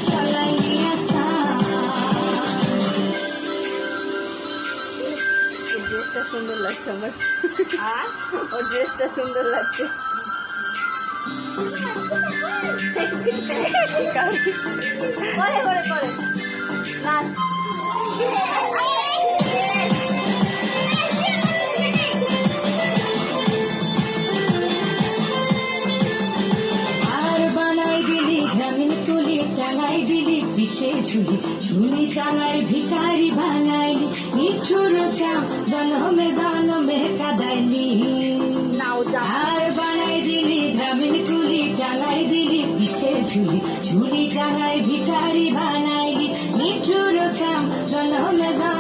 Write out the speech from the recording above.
চলাইনি আসান। ড্রেসটা সুন্দর লাগছে আমার, ওর ড্রেসটা সুন্দর লাগছে। করে করে করে নাচ। আর বানাই দিলি গ্রামীণ তুলি, টাঙাই দিলি পিঠে ঝুলি, ঝুলি টাঙাই ভিখারি বানাইলি, নিঠুর শ্যাম জনমে জনমে কাদাইলি। নাও যা আর বানাই দিলি গ্রামীণ তুলি, টাঙাই দিলি পিঠে ঝুলি, ঝুলি টাঙাই ভিখারি বানাইলি, নিঠুর শ্যাম জনমে জনমে